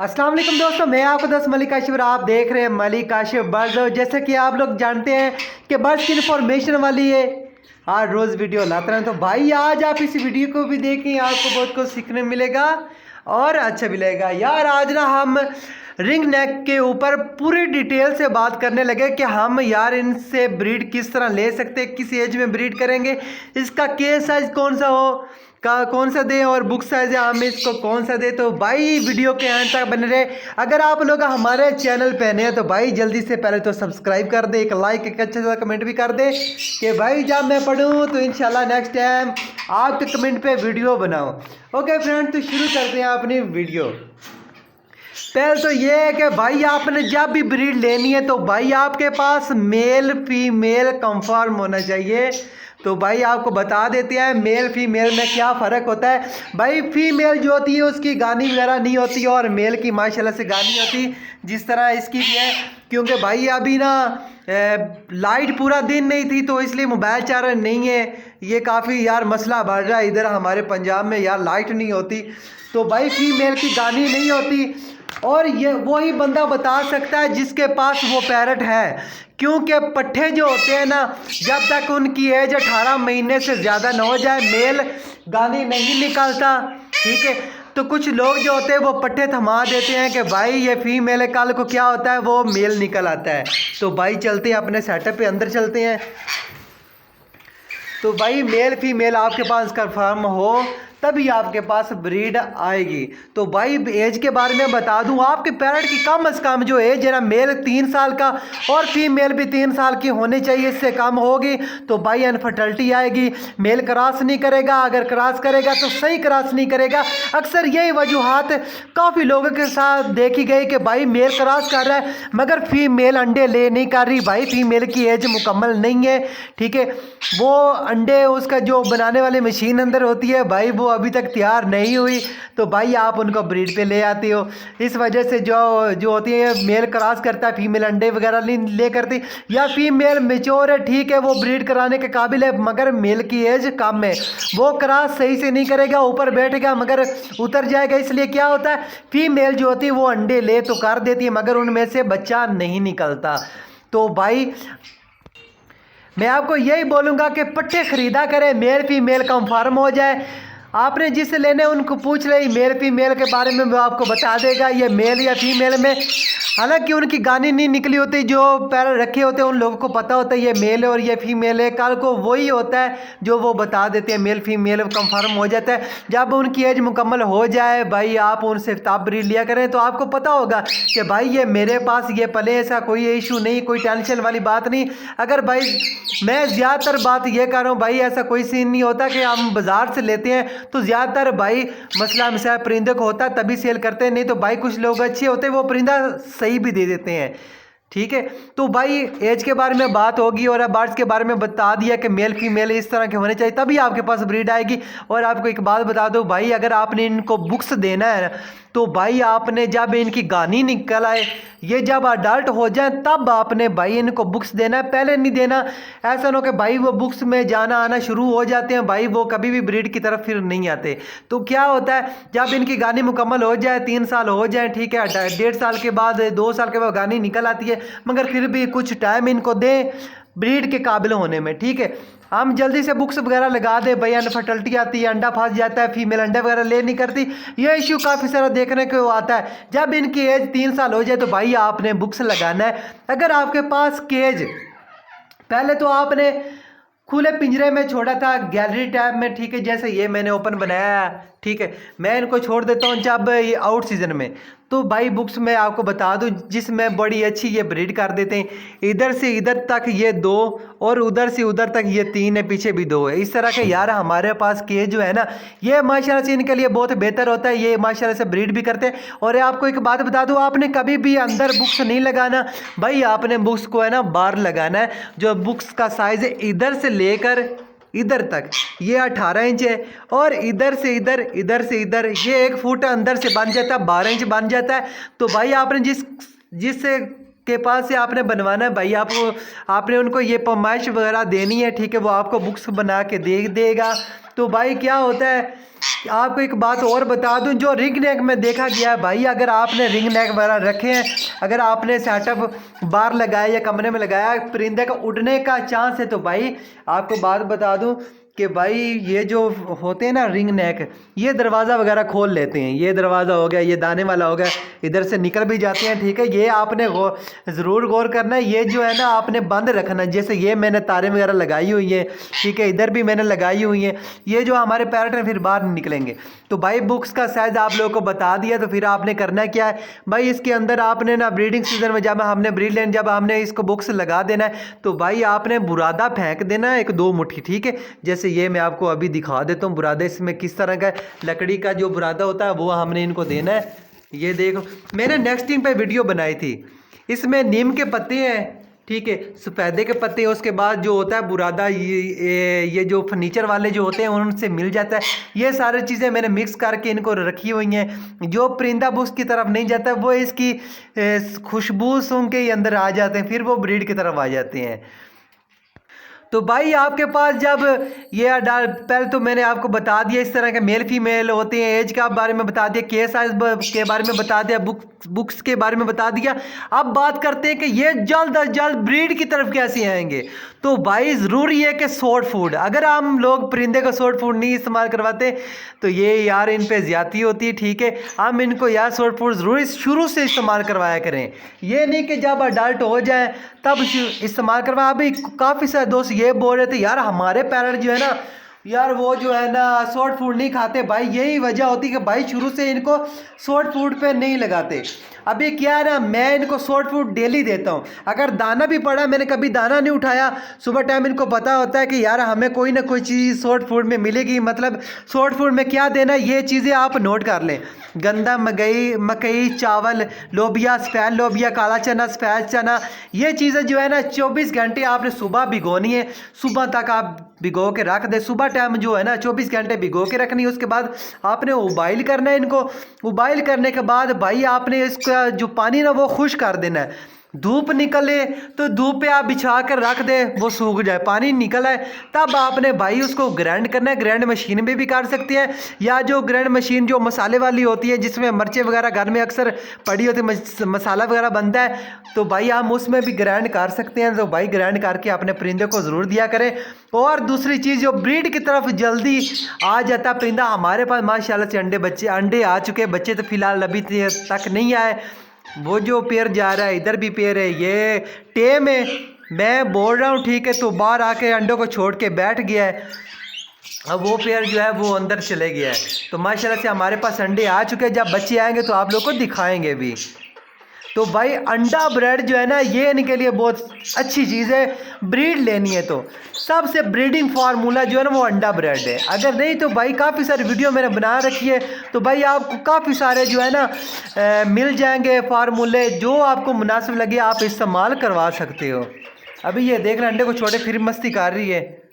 अस्सलाम वालेकुम दोस्तों, मैं आपको दोस्त मलिक काशिफ और आप देख रहे हैं मलिक काशिफ बर्ड्स। जैसे कि आप लोग जानते हैं कि बर्ड्स की इन्फॉर्मेशन वाली है हर रोज़ वीडियो लाते हैं। तो भाई आज आप इस वीडियो को भी देखें, आपको बहुत कुछ सीखने मिलेगा और अच्छा भी लगेगा। यार आज ना हम रिंग नेक के ऊपर पूरी डिटेल से बात करने लगे कि हम यार इनसे ब्रीड किस तरह ले सकते हैं, किस एज में ब्रीड करेंगे, इसका केस साइज कौन सा हो का कौन सा दे और बुक साइज है हम इसको कौन सा दे। तो भाई वीडियो के अंत तक बने रहे। अगर आप लोग हमारे चैनल पे नए हैं तो भाई जल्दी से पहले तो सब्सक्राइब कर दे, एक लाइक, एक अच्छा सा कमेंट भी कर दे कि भाई जब मैं पढ़ूँ तो इंशाल्लाह नेक्स्ट टाइम आपके कमेंट पे वीडियो बनाओ। ओके फ्रेंड, तो शुरू करते हैं अपनी वीडियो। पहले तो ये है कि भाई आपने जब भी ब्रीड लेनी है तो भाई आपके पास मेल फीमेल कंफर्म होना चाहिए। तो भाई आपको बता देते हैं मेल फीमेल में क्या फ़र्क होता है। भाई फीमेल जो होती है उसकी गानी वगैरह नहीं होती और मेल की माशाल्लाह से गानी होती, जिस तरह इसकी भी है। क्योंकि भाई अभी ना लाइट पूरा दिन नहीं थी तो इसलिए मोबाइल चार्जर नहीं है। ये काफ़ी यार मसला बढ़ रहा है इधर हमारे पंजाब में, यार लाइट नहीं होती तो भाई फीमेल की गानी नहीं होती। और ये वही बंदा बता सकता है जिसके पास वो पैरट है, क्योंकि पट्ठे जो होते हैं ना, जब तक उनकी एज 18 महीने से ज़्यादा ना हो जाए मेल गानी नहीं निकलता। ठीक है, तो कुछ लोग जो होते हैं वो पट्ठे थमा देते हैं कि भाई ये फीमेल है, कल को क्या होता है वो मेल निकल आता है। तो भाई चलते हैं अपने सेटअप पे अंदर चलते हैं। तो भाई मेल फीमेल आपके पास कंफर्म हो तभी आपके पास ब्रीड आएगी। तो भाई एज के बारे में बता दूं, आपके पैरट की कम से कम जो एज है ना, मेल 3 साल का और फीमेल भी 3 साल की होनी चाहिए। इससे कम होगी तो भाई अनफर्टिलिटी आएगी। मेल क्रॉस नहीं करेगा, अगर क्रॉस करेगा तो सही क्रॉस नहीं करेगा। अक्सर यही वजूहत काफ़ी लोगों के साथ देखी गई कि भाई मेल क्रॉस कर रहा है मगर फीमेल अंडे ले नहीं कर रही। भाई फीमेल की एज मुकम्मल नहीं है। ठीक है, वो अंडे उसका जो बनाने वाली मशीन अंदर होती है भाई वो अभी तक तैयार नहीं हुई, तो भाई आप उनको ब्रीड पे ले आते हो। इस वजह से जो जो होती है मेल क्रॉस करता है, फीमेल अंडे वगैरह नहीं ले करती, या फीमेल मेच्योर है, ठीक है, वो ब्रीड कराने के काबिल है मगर मेल की एज कम है, वो क्रॉस सही से नहीं करेगा, ऊपर बैठेगा मगर उतर जाएगा। इसलिए क्या होता है, फीमेल जो होती है वो अंडे ले तो कर देती है मगर उनमें से बच्चा नहीं निकलता। तो भाई मैं आपको यही बोलूँगा कि पट्टे ख़रीदा करें, मेल फीमेल कंफर्म हो जाए। आपने जिससे लेने उनको पूछ रही मेल फीमेल के बारे में, वो आपको बता देगा ये मेल या फीमेल में। हालांकि उनकी गानी नहीं निकली होती, जो पैर रखे होते हैं उन लोगों को पता होता है ये मेल है और ये फीमेल है। कल को वही होता है जो वो बता देते हैं, मेल फीमेल कंफर्म हो जाता है। जब उनकी एज मुकम्मल हो जाए भाई आप उनसे तब ब्रीड लिया करें, तो आपको पता होगा कि भाई ये मेरे पास ये पले, ऐसा कोई इशू नहीं, कोई टेंशन वाली बात नहीं। अगर भाई मैं ज़्यादातर बात ये कर रहा हूँ भाई, ऐसा कोई सीन नहीं होता कि हम बाज़ार से लेते हैं तो ज़्यादातर भाई मसला मिसाल परिंदे को होता है तभी सेल करते हैं, नहीं तो भाई कुछ लोग अच्छे होते हैं वो परिंदा सही भी दे देते हैं। ठीक है, तो भाई एज के बारे में बात होगी और अब बर्ड्स के बारे में बता दिया कि मेल फीमेल इस तरह के होने चाहिए तभी आपके पास ब्रीड आएगी। और आपको एक बात बता दो भाई, अगर आपने इनको बुक्स देना है तो भाई आपने जब इनकी गानी निकल आए, ये जब अडल्ट हो जाए तब आपने भाई इनको बुक्स देना है, पहले नहीं देना। ऐसा ना हो कि भाई वो बुक्स में जाना आना शुरू हो जाते हैं, भाई वो कभी भी ब्रीड की तरफ फिर नहीं आते। तो क्या होता है, जब इनकी गानी मुकम्मल हो जाए, 3 साल हो जाए, ठीक है, 1.5 साल के बाद 2 साल के बाद गानी निकल आती है मगर फिर भी कुछ टाइम इनको दें ब्रीड के काबिल होने में। ठीक है, हम जल्दी से बुक्स वगैरह लगा दें भाई अनफर्टिलिटी आती है, अंडा फंस जाता है, फीमेल अंडा वगैरह ले नहीं करती, ये इश्यू काफ़ी सारा देखने को आता है। जब इनकी एज 3 साल हो जाए तो भाई आपने बुक्स लगाना है। अगर आपके पास केज पहले तो आपने खुले पिंजरे में छोड़ा था गैलरी टाइप में, ठीक है, जैसे ये मैंने ओपन बनाया है, ठीक है, मैं इनको छोड़ देता हूँ जब ये आउट सीजन में। तो भाई बुक्स में आपको बता दूं जिसमें बड़ी अच्छी ये ब्रीड कर देते हैं, इधर से इधर तक ये 2 और उधर से उधर तक ये 3 है, पीछे भी 2 है, इस तरह के यार हमारे पास केज जो है ना ये माशाल्लाह से इनके लिए बहुत बेहतर होता है, ये माशाल्लाह से ब्रीड भी करते हैं। और आपको एक बात बता दूं, आपने कभी भी अंदर बुक्स नहीं लगाना भाई, आपने बुक्स को है ना बाहर लगाना है। जो बुक्स का साइज़ है इधर से लेकर इधर तक ये 18 इंच है और इधर से इधर, इधर से इधर ये 1 फुट अंदर से बन जाता है, 12 इंच बन जाता है। तो भाई आपने जिस के पास से आपने बनवाना है भाई, आपने उनको ये फरमाइश वगैरह देनी है, ठीक है, वो आपको बुक्स बना के दे देगा। तो भाई क्या होता है, आपको एक बात और बता दूं, जो रिंग नेक में देखा गया है भाई, अगर आपने रिंग नेक वगैरह रखे हैं, अगर आपने सेटअप बाहर लगाया या कमरे में लगाया, परिंदे का उड़ने का चांस है। तो भाई आपको बात बता दूं कि भाई ये जो होते हैं ना रिंग नेक, ये दरवाज़ा वगैरह खोल लेते हैं। ये दरवाज़ा हो गया, ये दाने वाला हो गया, इधर से निकल भी जाते हैं, ठीक है। ये आपने ज़रूर गौर करना है। ये जो है ना आपने बंद रखना है। जैसे ये मैंने तारें वगैरह लगाई हुई हैं, ठीक है, इधर भी मैंने लगाई हुई हैं। ये जो हमारे पैरेट हैं फिर बाहर निकलेंगे। तो भाई बुक्स का साइज़ आप लोगों को बता दिया, तो फिर आपने करना क्या है भाई, इसके अंदर आपने ना ब्रीडिंग सीजन में जब हमने ब्रीड लेन, जब हमने इसको बुक्स लगा देना है, तो भाई आपने बुरादा फेंक देना है 1-2 मुट्ठी, ठीक है। जैसे ये मैं आपको अभी दिखा देता हूँ बुरादा इसमें किस तरह का, लकड़ी का जो बुरादा होता है वो हमने इनको देना है। ये देखो मैंने नेक्स्टिंग पे वीडियो बनाई थी, इसमें नीम के पत्ते हैं, ठीक है, सफ़ेदे के पत्ते, उसके बाद जो होता है बुरादा, ये जो फर्नीचर वाले जो होते हैं उनसे मिल जाता है। ये सारी चीज़ें मैंने मिक्स करके इनको रखी हुई हैं। जो परिंदा बुक्स की तरफ नहीं जाता वो इसकी खुशबू सूंघ के ही अंदर आ जाते हैं, फिर वो ब्रीड की तरफ आ जाते हैं। तो भाई आपके पास जब ये पहले तो मैंने आपको बता दिया इस तरह के मेल फीमेल होते हैं, एज का बारे में बता दिया, केस साइज के बारे में बता दिया, बुक्स के बारे में बता दिया। अब बात करते हैं कि ये जल्द अज जल्द ब्रीड की तरफ कैसे आएंगे। तो भाई ज़रूरी है कि सॉर्ट फूड, अगर हम लोग परिंदे का सॉर्ट फूड नहीं इस्तेमाल करवाते तो ये यार इन पे ज़्यादती होती है, ठीक है। हम इनको यार सॉर्ट फूड ज़रूर शुरू से इस्तेमाल करवाया करें, ये नहीं कि जब अडल्ट हो जाए तब इस्तेमाल करवाएं। अभी काफ़ी सारे दोस्त ये बोल रहे थे यार हमारे पैरेंट जो है ना यार वो जो है ना सॉर्ट फूड नहीं खाते। भाई यही वजह होती है कि भाई शुरू से इनको सॉर्ट फूड पे नहीं लगाते। अभी क्या है ना, मैं इनको सॉर्ट फूड डेली देता हूँ। अगर दाना भी पड़ा, मैंने कभी दाना नहीं उठाया, सुबह टाइम इनको पता होता है कि यार हमें कोई ना कोई चीज़ सॉर्ट फूड में मिलेगी। मतलब सॉर्ट फूड में क्या देना, ये चीज़ें आप नोट कर लें। गंदा मकई, चावल, लोबिया, सफ़ेद लोबिया, काला चना, सफ़ेद चना, ये चीज़ें जो है ना 24 घंटे आपने सुबह भिगोनी है। सुबह तक आप भिगो के रख दे, सुबह टाइम जो है ना 24 घंटे भिगो के रखनी है। उसके बाद आपने उबाइल करना है इनको। उबाइल करने के बाद भाई आपने इसका जो पानी ना वो खुश कर देना है। धूप निकले तो धूप पे आप बिछा कर रख दे, वो सूख जाए, पानी निकल आए, तब आपने भाई उसको ग्राइंड करना है। ग्राइंड मशीन में भी कर सकते हैं, या जो ग्राइंड मशीन जो मसाले वाली होती है जिसमें मिर्चें वगैरह घर में अक्सर पड़ी होती है, मसाला वगैरह बनता है, तो भाई हम उसमें भी ग्राइंड कर सकते हैं। तो भाई ग्राइंड करके अपने परिंदे को ज़रूर दिया करें। और दूसरी चीज़, जो ब्रीड की तरफ जल्दी आ जाता परिंदा, हमारे पास माशाल्लाह से अंडे आ चुके, बच्चे तो फिलहाल अभी तक नहीं आए। वो जो पेड़ जा रहा है, इधर भी पेड़ है, ये टेम है, मैं बोल रहा हूँ, ठीक है। तो बाहर आके अंडों को छोड़ के बैठ गया है, अब वो पेड़ जो है वो अंदर चले गया है। तो माशाल्लाह से हमारे पास अंडे आ चुके हैं, जब बच्चे आएंगे तो आप लोग को दिखाएंगे भी। तो भाई अंडा ब्रेड जो है ना ये इनके लिए बहुत अच्छी चीज़ है। ब्रीड लेनी है तो सबसे ब्रीडिंग फार्मूला जो है ना वो अंडा ब्रेड है। अगर नहीं तो भाई काफ़ी सारी वीडियो मैंने बना रखी है, तो भाई आपको काफ़ी सारे जो है ना मिल जाएंगे फार्मूले, जो आपको मुनासिब लगे आप इस्तेमाल करवा सकते हो। अभी ये देख रहे अंडे को छोटे फिर मस्ती कर रही है।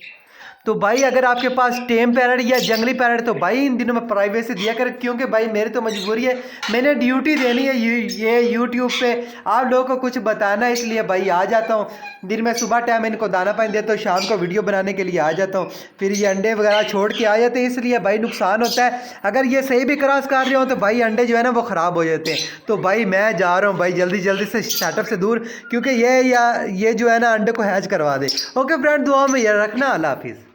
तो भाई अगर आपके पास टेम पैरट या जंगली पैरट, तो भाई इन दिनों में प्राइवेसी दिया कर, क्योंकि भाई मेरी तो मजबूरी है, मैंने ड्यूटी देनी है ये यूट्यूब पे आप लोगों को कुछ बताना है, इसलिए भाई आ जाता हूँ। दिन में सुबह टाइम इनको दाना पानी देता हूँ, शाम को वीडियो बनाने के लिए आ जाता हूँ, फिर ये अंडे वगैरह छोड़ के आ जाते हैं, इसलिए भाई नुकसान होता है। अगर ये सही भी क्रॉस कर रहे हो तो भाई अंडे जो है ना वो ख़राब हो जाते हैं। तो भाई मैं जा रहा हूँ भाई जल्दी से सेटअप से दूर, क्योंकि ये जो है ना अंडे को हैच करवा दे। ओके फ्रेंड, दुआ में ये रखना। अल्लाह हाफिज़।